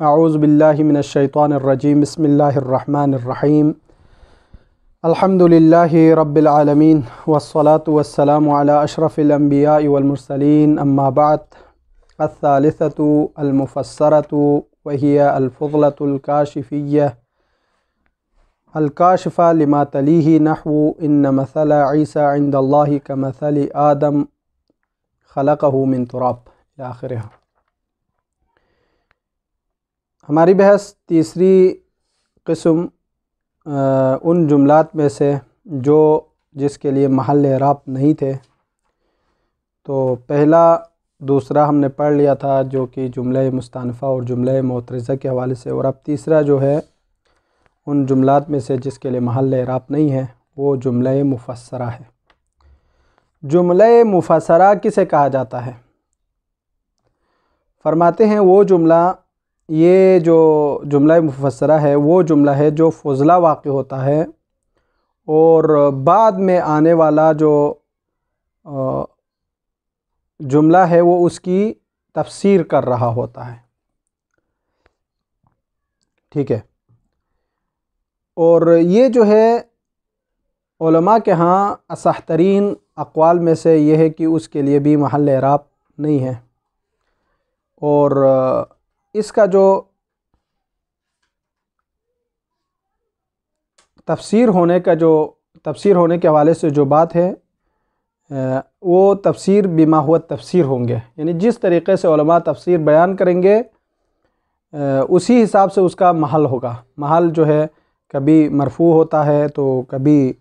अऊज़ु बिल्लाहि मिनश्शैतानिर्रजीम बिस्मिल्लाहिर्रहमानिर्रहीम अल्हम्दुलिल्लाहि रब्बिल आलमीन वस्सलातु वस्सलामु अला अशरफिल अंबियाइ वल मुरसलीन अम्मा बअद अस्सालिसतु अल मुफस्सरतु व हिया अल फ़ुज़लतुल काशिफ़िय्या अल काशिफ़ा लिमा तलीही नहवु इन्न मसला ईसा इंदल्लाहि कमसलि आदम खलक़हु मिन तुराब इला आखिरिहा। हमारी बहस तीसरी किस्म उन जुमलात में से जो जिसके लिए महल एराब नहीं थे। तो पहला दूसरा हमने पढ़ लिया था जो कि जुमला मुस्तानफ़ा और जुमला मोतरज़ा के हवाले से, और अब तीसरा जो है उन जुमलात में से जिसके लिए महल एराब नहीं है वो जुमला मुफस्सरा है। जुमला मुफस्सरा किसे कहा जाता है? फरमाते हैं वो जुमला, ये जो जुमला मुफस्सरा है वो जुमला है जो फ़ुज़ला वाक़ होता है और बाद में आने वाला जो जुमला है वो उसकी तफसीर कर रहा होता है। ठीक है। और ये जो है उलमा के यहाँ असहतरीन अक़वाल में से ये है कि उसके लिए भी महल एराब नहीं है। और इसका जो तफसीर होने के हवाले से जो बात है वो तफसीर बिमा हुआ तफसीर होंगे, यानी जिस तरीक़े से उलमा तफसीर बयान करेंगे उसी हिसाब से उसका महल होगा। महल जो है कभी मरफ़ू होता है तो कभी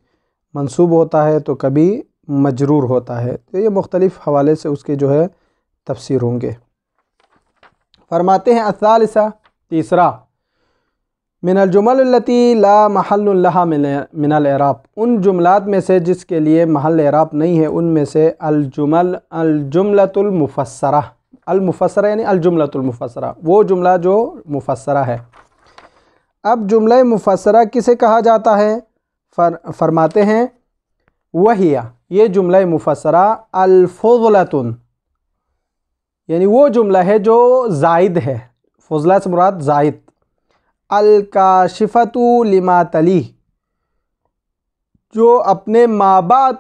मंसूब होता है तो कभी मजरूर होता है। तो ये मुख्तलिफ़ हवाले से उसके जो है तफसीर होंगे। फरमाते हैं अस्सालिसा, तीसरा, मिनल जुमलल्लती ला महल्लु लहा मिनल एराब, उन जुमलात में से जिसके लिए महल एराब नहीं है उनमें से अल जुमलतुल मुफस्सरा। अल मुफस्सरा यानी अल जुमलतुल मुफस्सरा, वो जुमला जो मुफस्सरा है। अब जुमला मुफस्सरा किसे कहा जाता है? फरमाते हैं वहिया, ये जुमला मुफस्सरा अल फ़ुज़लतुन, यानी वो जुमला है जो ज़ायद है। फ़ुज़ला से मुराद ज़ायद। अल काशिफ़तु लिमा तली, जो अपने माबाद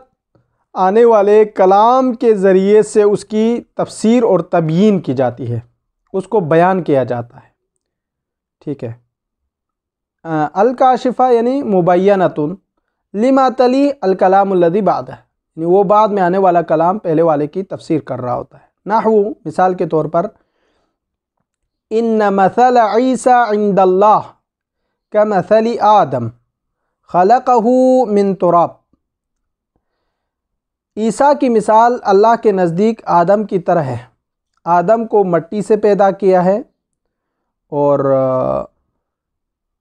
आने वाले कलाम के ज़रिए से उसकी तफसीर और तबयीन की जाती है, उसको बयान किया जाता है। ठीक है। अल काशिफ़ा यानी मुबय्यनतुन, लिमा तली अल कलामुल्लज़ी बादह, यानी वो बाद में आने वाला कलाम पहले वाले की तफसीर कर रहा होता है। नहवु, मिसाल के तौर पर, इन्न मसल ईसा इंदल्लाह कमसलि आदम खलक़हु मिन तुराब, ईसा की मिसाल अल्लाह के नज़दीक आदम की तरह है। आदम को मट्टी से पैदा किया है और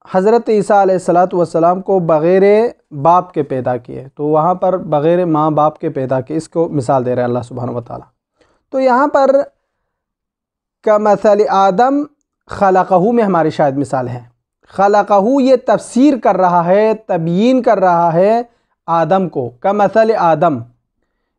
हज़रत ईसा अलैहिस्सलातु वस्सलाम को बग़ैर बाप के पैदा किए। तो वहाँ पर बग़ैर माँ बाप के पैदा किए, इसको मिसाल दे रहे हैं अल्लाह सुब्हानहू व तआला। तो यहाँ पर कमसल आदम खलक़हू में हमारी शायद मिसाल है। खलक़हू ये तफसीर कर रहा है, तबयीन कर रहा है आदम को। कमसल आदम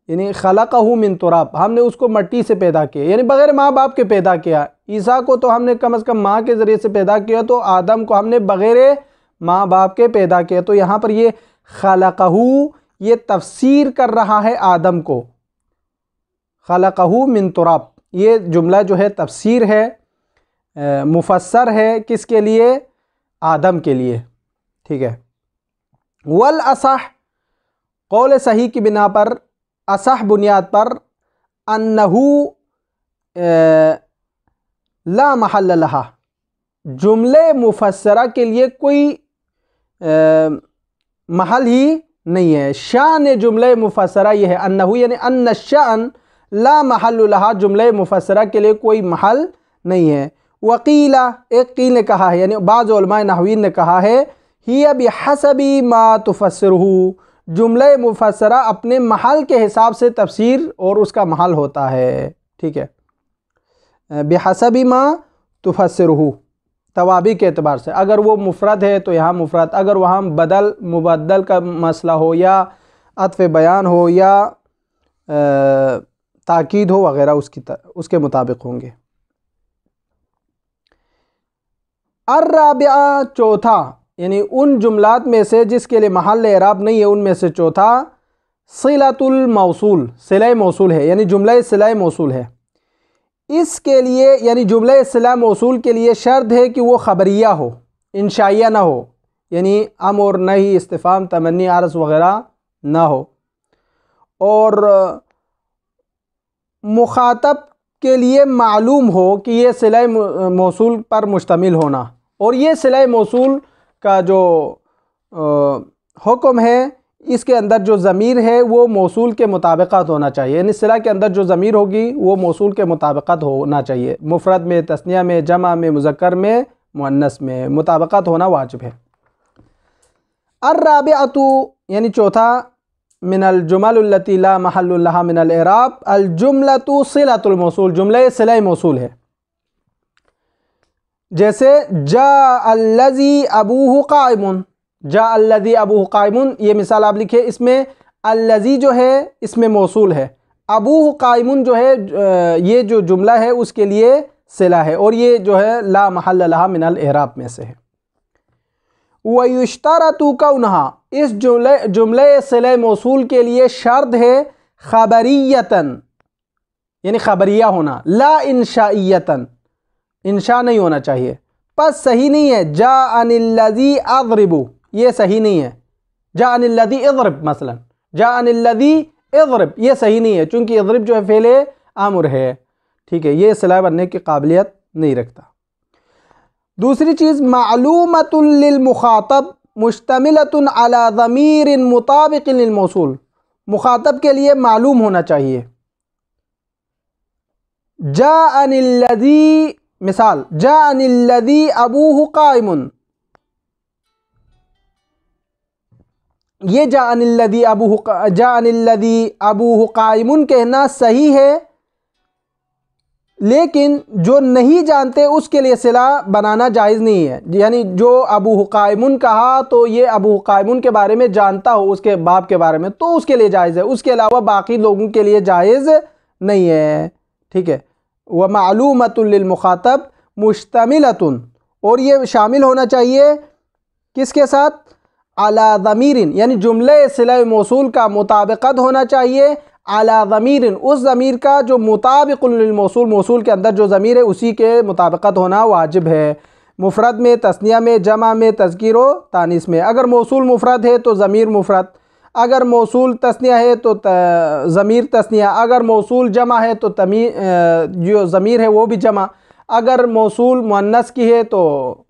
यानी खलक़हू मिन तुराब, हमने उसको मट्टी से पैदा किया, यानी बग़ैर माँ बाप के पैदा किया। ईसा को तो हमने कम से कम माँ के ज़रिए से पैदा किया, तो आदम को हमने बग़ैर माँ बाप के पैदा किया। तो यहाँ पर ये खलक़हू ये तफसीर कर रहा है आदम को। खलक़हू मिन तुराब, ये जुमला जो है तफसीर है, मुफस्सर है, किसके लिए? आदम के लिए। ठीक है। वल असह, कौल सही की बिना पर, असह बुनियाद पर, अन्नहु ला महल लहा, जुमले मुफस्सरा के लिए कोई महल ही नहीं है। शान जुमले मुफस्सरा ये है, अन्नहु यानी अन्न शान ला महल लहा, जुमले मुफस्सरा के लिए कोई महल नहीं है। वकीला, एक कील ने कहा है, यानी बाज़ उलमाए नहवीन ने कहा है, हिया बिहसबी मा तुफस्सिरुहु, जुमले मुफस्सरा अपने महल के हिसाब से तफसीर और उसका महल होता है। ठीक है। बिहसबी मा तुफस्सिरुहु, तवाबी के एतबार से, अगर वो मुफ़रद है तो यहाँ मुफ़रद, अगर वहाँ बदल मुबद्दल का मसला हो या अत्फ़ बयान हो या ताकीद हो वग़ैरह, उसके मुताबिक होंगे। अर्राबिआ चौथा, यानी उन जुमलात में से जिसके लिए महल एराब नहीं है उनमें से चौथा सिलतुल मौसूल, सिला मौसूल है, यानी जुमला सिला मौसूल है। इसके लिए यानी जुमला सिला मौसूल के लिए शर्त है कि वो ख़बरिया हो, इंशाइया ना हो, यानी अमर नहीं, इस्तिफ़ाम, तमन्नी, आरज़ वग़ैरह ना हो। और मुखातब के लिए मालूम हो कि ये सिला मौसूल पर मुश्तमिल होना, और ये सिला मौसूल का जो हुक्म है इसके अंदर जो ज़मीर है वो मौसूल के मुताबिक़त होना चाहिए, यानी सिला के अंदर जो ज़मीर होगी वो मौसूल के मुताबिक़त होना चाहिए। मुफ़रद में, तस्निया में, जमा में, मुज़क्कर में, मुअन्नस में मुताबिक़त होना वाजिब है। अर्राबिअतु यानी चौथा मिनल जुमलुल्लती ला महल्लु लहा मिनल इराब अल जुमलतु सिलतुल मौसूल, जुमला सिला मौसूल है। जैसे जा अल्लज़ी अबूहु काइमुन, जा अल्लज़ी अबूहु काइमुन, ये मिसाल आप लिखिए। इसमें अल्लज़ी जो है इसमें मौसूल है, अबूहु काइमुन जो है ये जो जुमला है उसके लिए सिला है, और ये जो है ला महल्ल लहा मिनल इराब में से है। वयुश्तरतु कौनहा, इस जुमले सिला मौसूल के लिए शर्त है खबरियतन, यानी खबरिया होना, ला इंशाइयतन, इंशा नहीं होना चाहिए। बस सही नहीं है जा अनिल्लज़ी अज़रिबु, ये सही नहीं है। जा अनिल्लज़ी इज़रिब, मसलन जा अनिल्लज़ी इज़रिब, ये सही नहीं है, चूँकि इज़रिब जो है फ़ेले आमुर है, ठीक है, ये सिला बनने की काबिलियत नहीं रखता। दूसरी चीज़ मालूमतुन लिल मुखातब मुश्तमिलतुन अला ज़मीरिन मुताबिक़िन लिल मौसूल, मुखातब के लिए मालूम होना चाहिए। जा अनिल्लज़ी, मिसाल जा अनिल्लज़ी अबूहु काइमुन, ये जा अनिल्लज़ी अबूहु काइमुन कहना सही है, लेकिन जो नहीं जानते उसके लिए सिला बनाना जायज़ नहीं है। यानी जो अबूहु काइमुन कहा तो ये अबूहु काइमुन के बारे में जानता हो, उसके बाप के बारे में, तो उसके लिए जायज़ है, उसके अलावा बाकी लोगों के लिए जायज़ नहीं है, ठीक है। व मालूमतुन लिल मुखातब मुश्तमिलतुन, और ये शामिल होना चाहिए किसके साथ, अला ज़मीरिन, यानी जुमले सिला मौसूल का मुताबिक़त होना चाहिए, अला ज़मीरिन, उस ज़मीर का जो मुताबिक़ुन लिल मौसूल, मौसूल के अंदर जो ज़मीर है उसी के मुताबिक़त होना वाजिब है। मुफ़रद में, तस्निया में, जमा में, तज़कीर व तानीस में। अगर मौसूल मुफ़रद है तो ज़मीर मुफ़रद, अगर मौसूल तस्निया है तो ज़मीर तस्निया, अगर मौसूल जमा है तो जो ज़मीर है वो भी जमा, अगर मौसूल मुअन्नस की है तो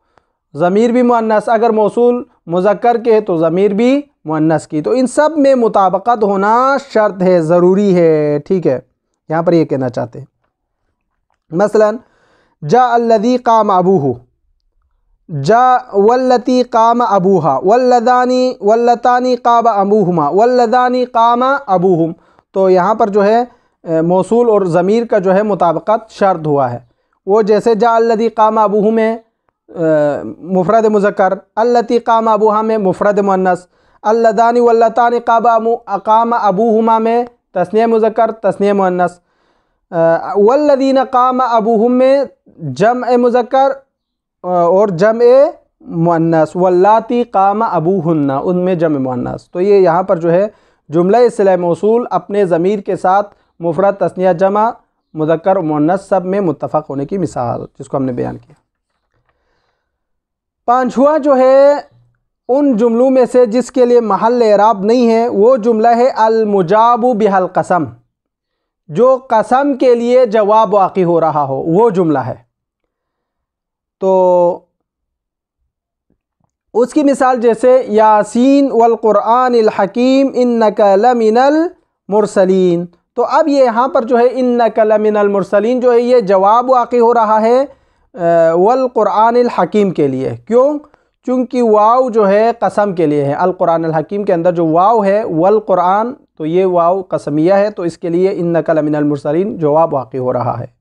ज़मीर भी मुअन्नस, अगर मौसूल मुज़क्कर के है तो ज़मीर भी मुअन्नस की। तो इन सब में मुताबिक़त होना शर्त है, ज़रूरी है, ठीक है। यहाँ पर ये कहना चाहते हैं मसलन जा अल्लज़ी क़ाम अबूहु, जा वल्लती क़ाम अबूहा, वल्लतानी क़ाम अबूहुमा, वल्लदानी क़ाम अबूहुम। तो यहाँ पर जो है मौसूल और ज़मीर का जो है मुताबिक़त शर्त हुआ है। वो जैसे जा अल्लज़ी क़ाम अबूहु में मुफ़रद मुज़क्कर, अल्लती क़ाम अबूहा में मुफ़रद मुअन्नस, अल्लदानी वल्लतानी क़ाम अबूहुमा में तस्निया मुज़क्कर, तस्निया मुअन्नस, वल्लदीन क़ाम अबूहुम में जम्अ मुज़क्कर और जम्अ मुअन्नस, वल्लाती क़ाम अबूहुन्ना उनमें जम्अ मुअन्नस। तो ये यहाँ पर जो है जुमला सिला मौसूल अपने ज़मीर के साथ मुफ़रद, तस्निया, जमा, मुज़क्कर और मुअन्नस सब में मुत्तफ़क़ होने की मिसाल जिसको हमने बयान किया। पांचवा जो है उन जुमलों में से जिसके लिए महल एराब नहीं है वो जुमला है अल मुजाबु बिहल कसम, जो कसम के लिए जवाब वाक़ई हो रहा हो वो जुमला है। तो उसकी मिसाल जैसे यासीन वल क़ुरआनिल हकीम इन्नका लमिनल मुरसलीन। तो अब ये यहाँ पर जो है इन्नका लमिनल मुरसलीन जो है ये जवाब वाक़ई हो रहा है वल क़ुरआनिल हकीम के लिए। क्यों? चूँकि वाव जो है कसम के लिए है। अल क़ुरआनिल हकीम के अंदर जो वाव है वल क़ुरआन, तो ये वाव कसमिया है, तो इसके लिए इन्नका लमिनल मुरसलीन जवाब वाक़ई हो रहा है।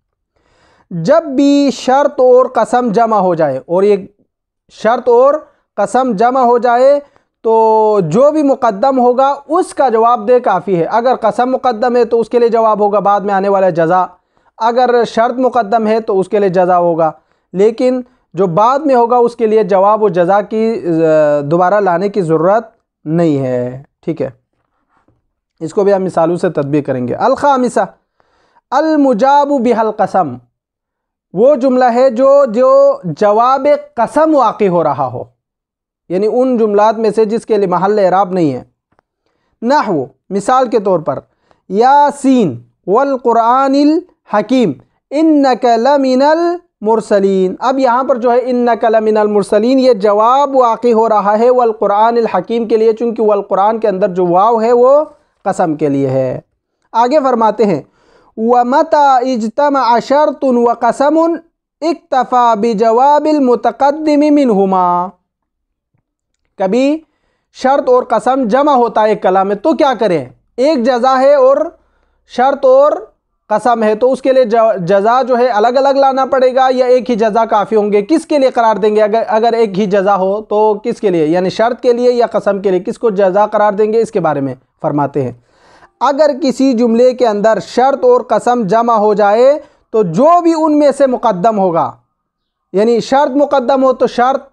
जब भी शर्त और कसम जमा हो जाए, और ये शर्त और कसम जमा हो जाए तो जो भी मुक़द्दम होगा उसका जवाब दे काफ़ी है। अगर कसम मुक़द्दम है तो उसके लिए जवाब होगा बाद में आने वाला जज़ा, अगर शर्त मुक़द्दम है तो उसके लिए जज़ा होगा। लेकिन जो बाद में होगा उसके लिए जवाब व जज़ा की दोबारा लाने की ज़रूरत नहीं है। ठीक है, इसको भी हम मिसालों से तदबीर करेंगे। अल-खामिसा अल मुजाबु बिहल कसम, वो जुमला है जो जवाब कसम वाक़ई हो रहा हो, यानी उन जुमलात में से जिसके लिए महल एराब नहीं है। नहवु, मिसाल के तौर पर, यासीन वल कुरानिल हकीम इन्नका लमिनल मुरसलीन। अब यहाँ पर जो है इन्नका लमिनल मुरसलीन, ये जवाब वाक़ई हो रहा है वल कुरानिल हकीम के लिए, चूँकि वल कुरान के अंदर जो वाव है वो कसम के लिए है। आगे फरमाते हैं व मता इज्तमा शर्तुन व कसमुन इक्तफ़ा बिजवाबिल मुतक़द्दिम मिनहुमा। कभी शर्त और कसम जमा होता है एक कलाम में, तो क्या करें, एक जज़ा है और शर्त और कसम है, तो उसके लिए जज़ा जो है अलग अलग लाना पड़ेगा या एक ही जज़ा काफ़ी होंगे? किसके लिए करार देंगे? अगर एक ही जज़ा हो तो किसके लिए, यानी शर्त के लिए या कसम के लिए, किसको जज़ा करार देंगे? इसके बारे में फरमाते हैं अगर किसी जुमले के अंदर शर्त और कसम जमा हो जाए तो जो भी उनमें से मुक़द्दम होगा, यानी शर्त मुक़द्दम हो तो शर्त,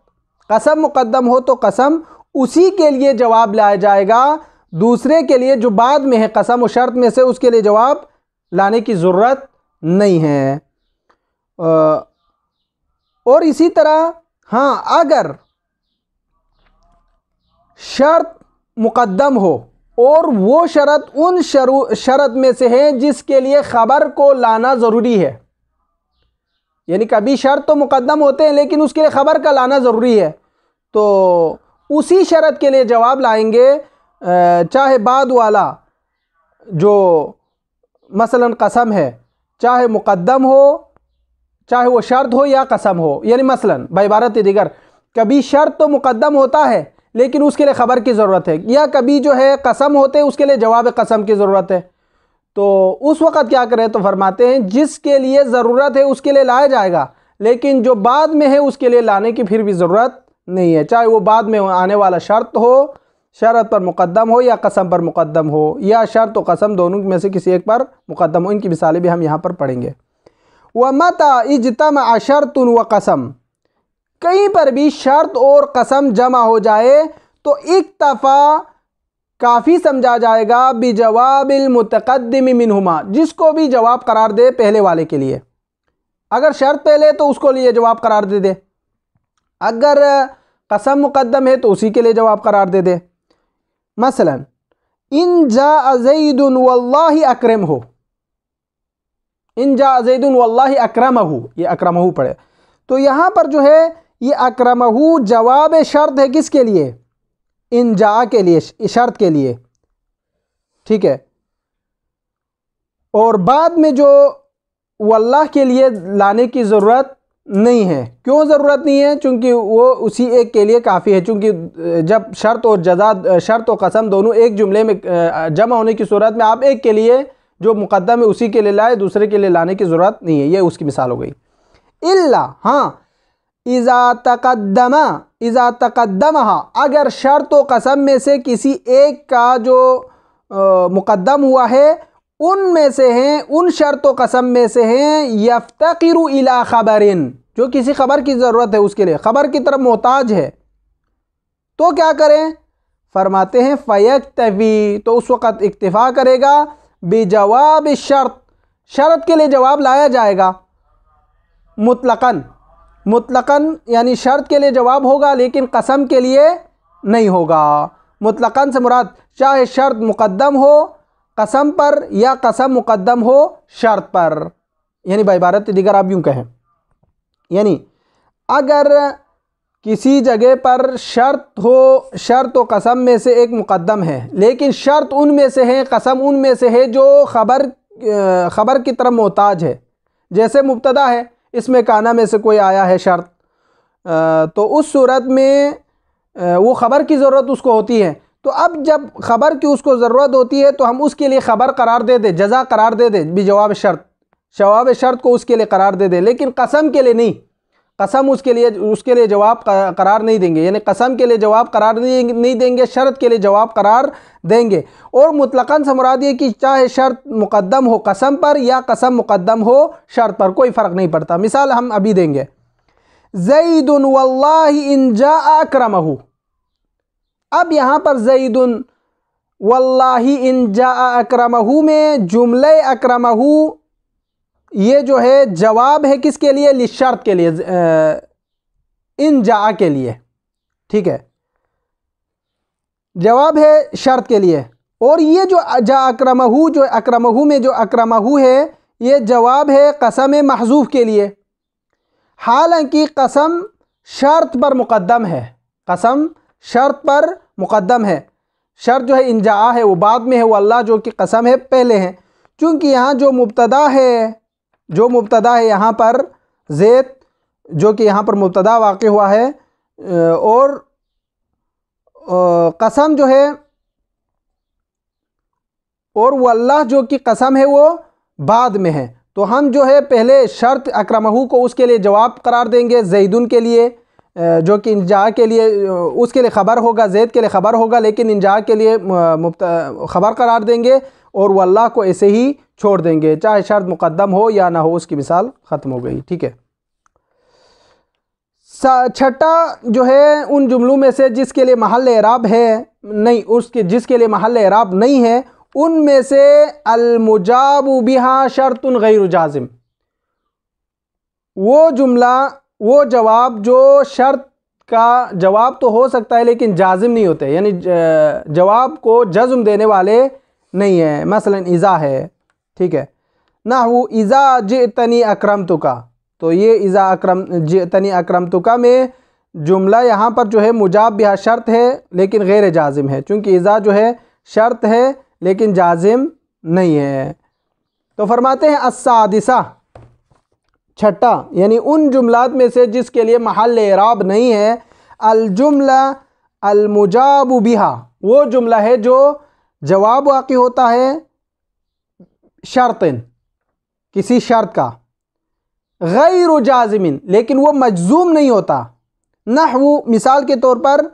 कसम मुक़द्दम हो तो कसम, उसी के लिए जवाब लाया जाएगा। दूसरे के लिए जो बाद में है कसम और शर्त में से, उसके लिए जवाब लाने की ज़रूरत नहीं है। और इसी तरह हाँ, अगर शर्त मुक़द्दम हो और वो शर्त उन शर्त में से है जिसके लिए ख़बर को लाना ज़रूरी है, यानी कभी शर्त तो मुक़द्दम होते हैं लेकिन उसके लिए ख़बर का लाना ज़रूरी है, तो उसी शर्त के लिए जवाब लाएंगे, चाहे बाद वाला जो मसलन कसम है चाहे मुक़द्दम हो, चाहे वो शर्त हो या कसम हो। यानी मसलन बाइबारत दीगर, कभी शर्त तो मुक़द्दम होता है लेकिन उसके लिए ख़बर की ज़रूरत है, या कभी जो है कसम होते हैं उसके लिए जवाब कसम की ज़रूरत है, तो उस वक़्त क्या करें? तो फरमाते हैं जिसके लिए ज़रूरत है उसके लिए लाया जाएगा, लेकिन जो बाद में है उसके लिए लाने की फिर भी ज़रूरत नहीं है, चाहे वो बाद में आने वाला शर्त हो, शर्त पर मुक़द्दम हो, या कसम पर मुक़द्दम हो, या शर्त और कसम दोनों में से किसी एक पर मुक़द्दम हो। इनकी मिसालें भी हम यहाँ पर पढ़ेंगे। व मता इज्तमा शर्तुन व कसम, कहीं पर भी शर्त और कसम जमा हो जाए तो इक्तफ़ा काफ़ी समझा जाएगा बिजवाबिल मुतक़द्दिम मिनहुमा, जिसको भी जवाब करार दे पहले वाले के लिए। अगर शर्त पहले तो उसको लिए जवाब करार दे दे, अगर कसम मुक़द्दम है तो उसी के लिए जवाब करार दे दे। मसलन इन जा ज़ैदुन वल्लाहि अकरमहु, इन जा ज़ैदुन वल्लाहि अकरमहु, ये अकरमहु पढ़े, तो यहाँ पर जो है ये अकरमहु जवाब शर्त है किसके लिए? इन जा के लिए, शर्त के लिए। ठीक है, और बाद में जो वल्लाह के लिए लाने की ज़रूरत नहीं है। क्यों ज़रूरत नहीं है? चूँकि वो उसी एक के लिए काफ़ी है, चूँकि जब शर्त और जज़ा, शर्त और कसम दोनों एक जुमले में जमा होने की सूरत में आप एक के लिए जो मुक़द्दम है उसी के लिए लाए, दूसरे के लिए लाने की ज़रूरत नहीं है। ये उसकी मिसाल हो गई। इल्ला, हाँ, इज़ा तक़द्दमा, अगर शर्त व कसम में से किसी एक का जो मुक़द्दम हुआ है, उनमें से हैं, उन शर्त व कसम में से हैं यफ्तक़िरु इला ख़बरिन, जो किसी ख़बर की ज़रूरत है, उसके लिए ख़बर की तरफ मोहताज है, तो क्या करें? फरमाते हैं फ़यक्तफ़ी, तो उस वक़्त इक्तिफ़ा करेगा बिजवाब शर्त, शर्त के लिए जवाब लाया जाएगा मुतलक़न, मुतलक़न यानी शर्त के लिए जवाब होगा लेकिन कसम के लिए नहीं होगा। मुतलक़न से मुराद चाहे शर्त मुक़द्दम हो कसम पर या कसम मुक़द्दम हो शर्त पर, यानी बाइबारत दीगर आप यूँ कहें, यानी अगर किसी जगह पर शर्त हो, शर्त व कसम में से एक मुक़द्दम है लेकिन शर्त उनमें से है, कसम उनमें से है जो ख़बर की तरफ मोहताज है, जैसे मुब्तदा है, इसमें काना में से कोई आया है शर्त, तो उस सूरत में वो ख़बर की ज़रूरत उसको होती है। तो अब जब ख़बर की उसको ज़रूरत होती है तो हम उसके लिए ख़बर करार दे दे, जज़ा करार दे दे बिजवाब शर्त, जवाब शर्त को उसके लिए करार दे दे, लेकिन कसम के लिए नहीं, कसम उसके लिए जवाब करार नहीं देंगे, यानी कसम के लिए जवाब करार नहीं देंगे, शर्त के लिए जवाब करार देंगे। और मुतलक़न से मुराद ये कि चाहे शर्त मुक़द्दम हो कसम पर या कसम मुक़द्दम हो शर्त पर, कोई फ़र्क नहीं पड़ता। मिसाल हम अभी देंगे, ज़ैदुन वल्लाहि इन जाअ अक्रमहु। अब यहाँ पर ज़ैदुन वल्लाहि इन जाअ अक्रमहु में जुमले अक्रमहु ये जो है जवाब है किसके लिए? लिशर्त के लिए, इन जाअ के लिए, ठीक है, जवाब है शर्त के लिए। और ये जो जा अक्रमहु, जो अक्रमहु में जो अक्रमहु है ये जवाब है कसम महजूफ के लिए। हालांकि कसम शर्त पर मुक़द्दम है, कसम शर्त पर मुक़द्दम है। शर्त जो है इन जाअ है वो बाद में है, वो अल्लाह जो कि कसम है पहले है। चूँकि यहाँ जो मुब्तदा है यहाँ पर ज़ैद जो कि यहाँ पर मुब्तदा वाक़ हुआ है, और कसम जो है और वो अल्लाह जो कि कसम है वो बाद में है, तो हम जो है पहले शर्त अक्रमहू को उसके लिए जवाब करार देंगे, ज़ैदुन के लिए जो कि इंजा के लिए उसके लिए ख़बर होगा, ज़ैद के लिए ख़बर होगा, लेकिन इंजा के लिए ख़बर करार देंगे और वो अल्लाह को ऐसे ही छोड़ देंगे, चाहे शर्त मुक़द्दम हो या ना हो। उसकी मिसाल ख़त्म हो गई, ठीक है। छठा जो है उन जुमलों में से जिसके लिए महल एराब है नहीं, उसके जिसके लिए महल एराब नहीं है, उनमें से अल मुजाबु बिहा शर्तुन गैरु जाजिम। वो जुमला, वो जवाब जो शर्त का जवाब तो हो सकता है लेकिन जाजिम नहीं होते, यानी जवाब को जज़्म देने वाले नहीं है। मसलन इज़ा है, ठीक है, ना वो इज़ा जितनी अक्रमतुका, तो ये इज़ा अक्रम जितनी अक्रमतुका में जुमला यहाँ पर जो है मुजाब बिहा शर्त है लेकिन गैर जाजिम है, चूँकि इज़ा जो है शर्त है लेकिन जाजिम नहीं है। तो फरमाते हैं अस्सादिसा, छठा, यानी उन जुमलात में से जिसके लिए महल एराब नहीं है, अल जुमला अल मुजाबु बिहा, वो जुमला है जो जवाब वाक़ई होता है शर्तन, किसी शर्त का, गैर जाजिमिन, लेकिन वो मजजूम नहीं होता। नहवु, मिसाल के तौर पर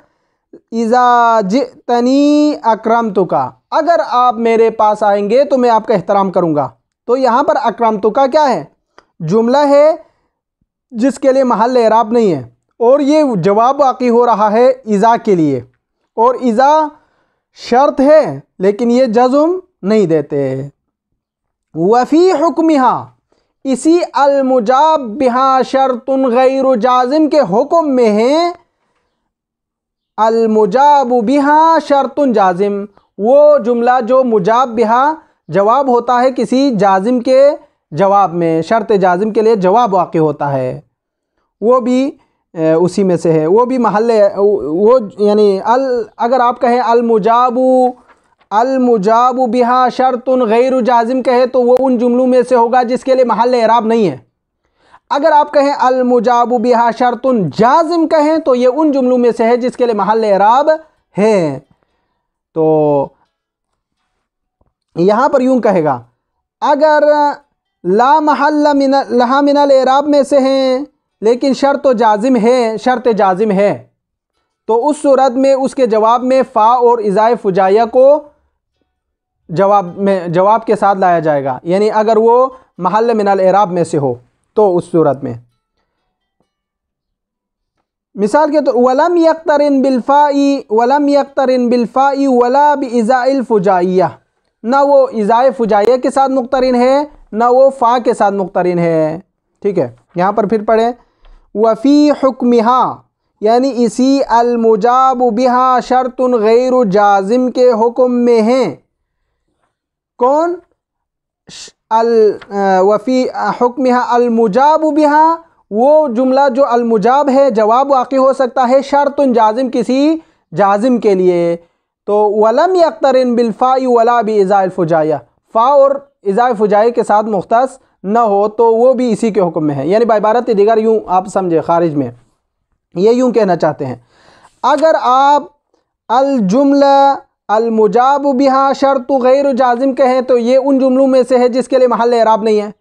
इज़ा जितनी अक्रमतुका, अगर आप मेरे पास आएंगे तो मैं आपका एहतराम करूँगा। तो यहाँ पर अक्रमतुका क्या है? जुमला है जिसके लिए महल एराब नहीं है और ये जवाब वाक़ई हो रहा है इज़ा के लिए, और इज़ा शर्त है लेकिन ये जज़्म नहीं देते। वफ़ी हुक्मिहा, इसी अल मुजाब बिहा शर्तुन गैर जाजिम के हुक्म में है अल मुजाब बिहा शर्तुन जाजिम, वो जुमला जो मुजाब बिहा जवाब होता है किसी जाजिम के जवाब में, शर्त जाजिम के लिए जवाब वाक़ई होता है, वो भी उसी में से है। वो भी महल, वो यानी अगर आप कहें अल मुजाबु बिहा शर्तुन गैर जाजिम कहे तो वो उन जुमलों में से होगा जिसके लिए महल एराब नहीं है। अगर आप कहें अल मुजाबु बिहा शर्तुन जाजिम कहें तो ये उन जुमलों में से है जिसके लिए महल एराब है। तो यहाँ पर यूं कहेगा, अगर ला महल्ला लहा मिनल एराब में से हैं लेकिन शर्त जाजिम है, शर्त जाजिम है, तो उस सूरत में उसके जवाब में फ़ा और इज़ाए फुजाया को जवाब के साथ लाया जाएगा, यानी अगर वो महल मिनल एराब में से हो तो उस सूरत में। मिसाल के तो वलम यक्तरिन बिलफ़ाई वला बिइज़ाइल फुजाइया, ना वो इज़ाए फुजाइया के साथ मुक़्तरिन है ना वो फ़ा के साथ मुक़्तरिन है, ठीक है। यहाँ पर फिर पढ़ें, वफ़ी हुक्मिहा, यानी इसी अल मुजाब बिहा शर्तुन गैर जाजिम के हुक्म में हैं। कौन? वफ़ी हुक्मिहा अल मुजाब बिहा, वो जुमला जो अल मुजाब है जवाब वाक़ई हो सकता है शर्तुन जाजिम, किसी जाजिम के लिए। तो वलम यक्तरिन बिलफ़ाई वला बिइज़ाइल फुजाया, फ़ा और इज़ाए फुजाए के साथ मुख्तस न हो तो वो भी इसी के हुक्म में है। यानी बाइबारत दीगर यूँ आप समझे, खारिज में ये यूँ कहना चाहते हैं, अगर आप अल जुमला अल मुजाब बिहा शर्त गैर जाजिम कहें तो ये उन जुमलों में से है जिसके लिए महल एराब नहीं है,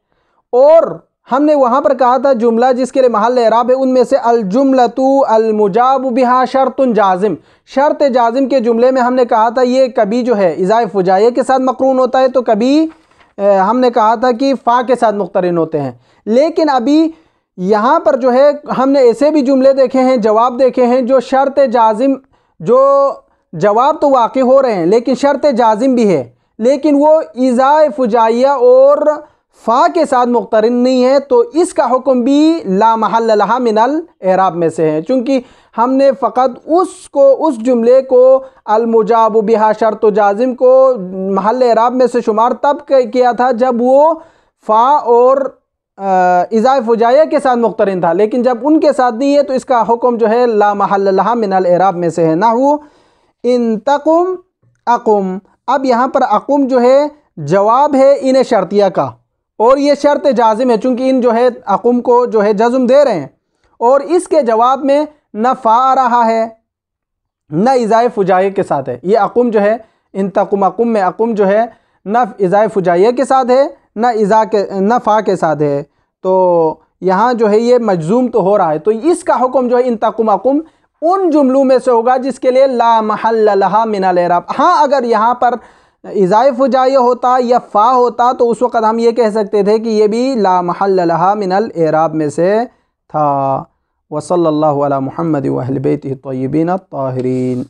और हमने वहाँ पर कहा था जुमला जिसके लिए महल एराब है उनमें से अल जुमलतु अल मुजाब बिहा शर्तुन जाजिम, शर्त जाजिम के जुमले में हमने कहा था ये कभी जो है इज़ाए फुजाये के साथ मक़रून होता है तो कभी हमने कहा था कि फ़ा के साथ मुक़्तरिन होते हैं। लेकिन अभी यहाँ पर जो है हमने ऐसे भी जुमले देखे हैं, जवाब देखे हैं जो शर्त जाजिम, जो जवाब तो वाक़ई हो रहे हैं लेकिन शर्त जाजिम भी है, लेकिन वो इज़ाए फुजाइया और फ़ा के साथ मुक़्तरिन नहीं है, तो इसका हुक्म भी ला महल लहा मिनल एराब में से है। चूँकि हमने फ़कत उसको, उस जुमले को अल मुजाब बिहा शर्त जाजिम को महल एराब में से शुमार तब किया था जब वो फ़ा और इज़ाए फुजाइया के साथ मुक़्तरिन था, लेकिन जब उनके साथ नहीं है तो इसका हुक्म जो है ला महल लहा मिनल एराब में से है। नहू इन तकुम अकुम। अब यहाँ पर अकुम जो है जवाब है इन शर्तिया का, और ये शर्त जाजिम है चूँकि इन जो है अकुम को जो है जज़्म दे रहे हैं, और इसके जवाब में न फ़ा आ रहा है न इज़ाए फुजाइया के साथ है। ये अकुम जो है इन तकुम अकुम में अकुम जो है न इज़ाए फुजाइया के साथ है न फ़ा के साथ है, तो यहाँ जो है ये मजजूम तो हो रहा है। तो इसका हुक्म जो है इन तकुम अकुम उन जुमलों में से होगा जिसके लिए ला महल लहा मिनल एराब। हाँ, अगर यहाँ पर इज़ाए फुजाइया होता या फ़ा होता तो उस वक़्त हम ये कह सकते थे कि ये भी ला महल लहा मिनल एराब में से था। वसल्लल्लाहु अला मुहम्मद व अहले बैतिही अत-तय्यबीन अत-ताहिरीन।